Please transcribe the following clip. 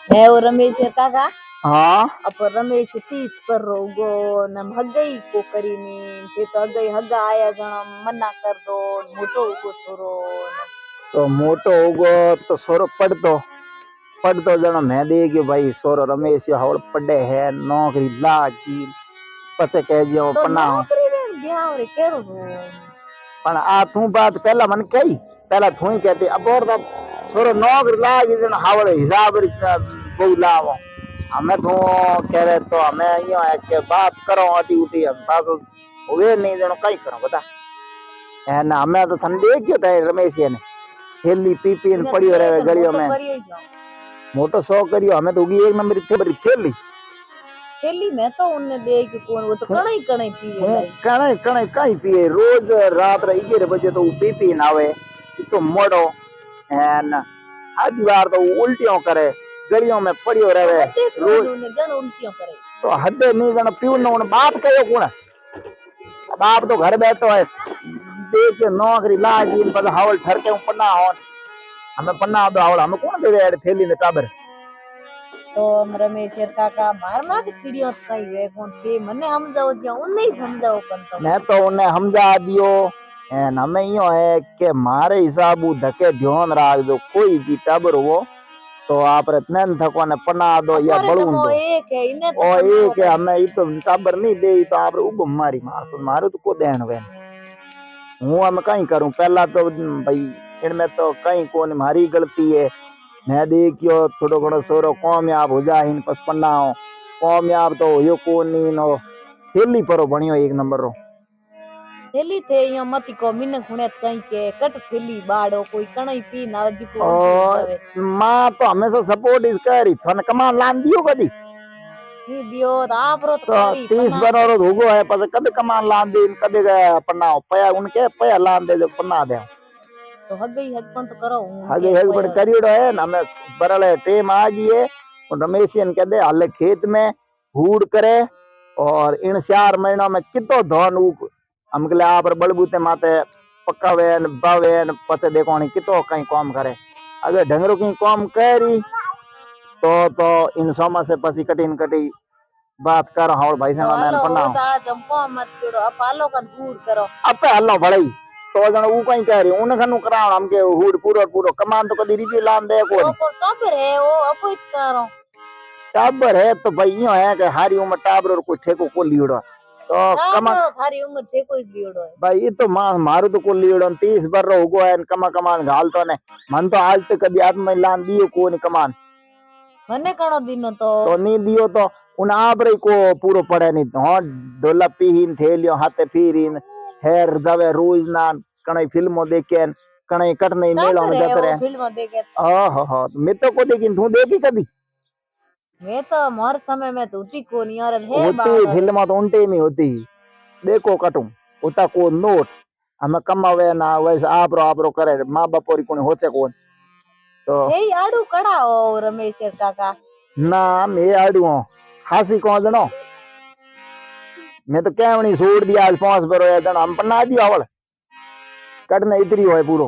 है वो रमेश काका। हाँ अब रमेश 30 पर रोगो नम हगई को करीनी फिर तो हगई हगा आया जणम मना कर दो मोटो उगो छोरो तो मोटो होगो तो सोरो पढ़तो जनो मैं देख्यो भाई सोरो रमेश हवड़ पढ़े है नौकरी लागी पछे कह जियो तो पन्ना नौकरी रे ब्याह रे केड़ो पण आ तू बात पहला मन कही पहला तू ही कहती अब और तब सोरो नौकरी लागी जनो हवड़ हिसाब री बहु लावो हमें तो कह रहे तो हमें यो है कि बात करो अटी उटी हम पास वे नहीं जनो कई करो बता है ना हमें तो थन देखियो था रमेश ने थैली पी पी पड़ी रहे गलियों में मोटो शो करियो हमें तो उगी एक नंबर थैली थैली में तो उनने देख के कौन वो तो कणई कणई पीवे कणई कणई कई पिए रोज रात रे 11 बजे तो पी पी ना आवे तो मोड़ो एन आधी बार तो उल्टियों करे गलियों में पड़ियो रहे रोज जन उल्टियों करे तो हदे नहीं जन पीऊ न बाप कयो कौन बाप तो घर बैठो है देख नौकरी लागी बस हावल ठर के पन्ना हो हमें पन्ना दो हावल हमें कौन देवे थैली ने टाबर तो रमेश काका मार मार सीढ़ियों कई वे कौन से मने समझाओ जे उन नहीं समझाओ कन तो मैं तो उन्हें समझा दियो एन हमें यो है कि मारे हिसाब धके ध्यान राख दो कोई भी टाबर हो तो आप नैन थको ने पना दो या बड़ू दो एक है इने तो ओ एक है हमें ई तो टाबर नहीं दे तो आप उब मारी मास मारो तो को देन वे हूं हम कहीं करूं पहला तो भाई इनमें तो कहीं कोन मारी गलती है मैं देखियो थोड़ो घणो सोरो कामयाब हो जाए इन पचपन्ना कामयाब तो यो कोन नहीं नो थैली परो बनियो एक नंबर रो थैली थे यो मती को मिन खुणे कहीं के कट थैली बाड़ो कोई कणई पी ना जिको और मां तो हमेशा सपोर्ट इस करी थन कमान लान दियो कदी नहीं दियो आप रो तो 30 बनो रो होगो है पर कद कमान लान दे कदे पन्ना पया उनके पया लान दे जो पन्ना दे तो हगई हगपन तो करो हगे हगपन करियोड़ो है ना हमें बरले टेम आ गई है और रमेशियन कह दे हले खेत में हूड़ करे और इन 4 महीनों में कितो धन उग हम कले आप बलबूते माते पकावेन बावेन पचे देखो कितो कहीं काम करे अगर ढंगरो की काम करी तो इन सोमा से पसी कटिन कटी बात कर हाउ भाई से मैं पन्ना जंपो मत करो अपालो कन पूर करो अपे हल्लो भड़ई तो जण ऊ कहीं कह रही उन खनु कराव हम के हुड पूरो पूरो कमान तो कदी रिव्यू लान दे को टाबर है वो अपोइस करो टाबर है तो भाई यो है कि हारी उम्र टाबर और कोई ठेको को लीड़ो तो कमा थारी उम्र ठेको लीड़ो है भाई ये तो मारू तो को लीड़ो 30 बर रो गो है कमान घाल तो ने मन तो आज तक कदी आत्म लान दियो को नि कमान मने कणो दिनो तो नहीं दियो तो उन आबरे को पूरो पड़े नहीं हो डोला पीहिन थेलियो हाथे फिरिन हेर जावे रोज ना कणई फिल्मो देखेन कणई कट नहीं मेलो में जाते रहे फिल्म देखे ओहो मैं तो को देखिन तू देखी कदी मैं तो मोर समय में तो उती को नहीं और है होती फिल्म तो उनटे में होती देखो कटू उता को नोट हमें कमावे ना वैसे आप रो करे माँ बापोरी कोने होचे कौन तो हे आड़ू कड़ा हो रमेश काका ना मैं आड़ू हूं हासी कौन जनो मैं तो कहवनी छोड़ दिया आज 5 बरो है जन हम पन्ना दियो आवल कटने इतरी होए पूरो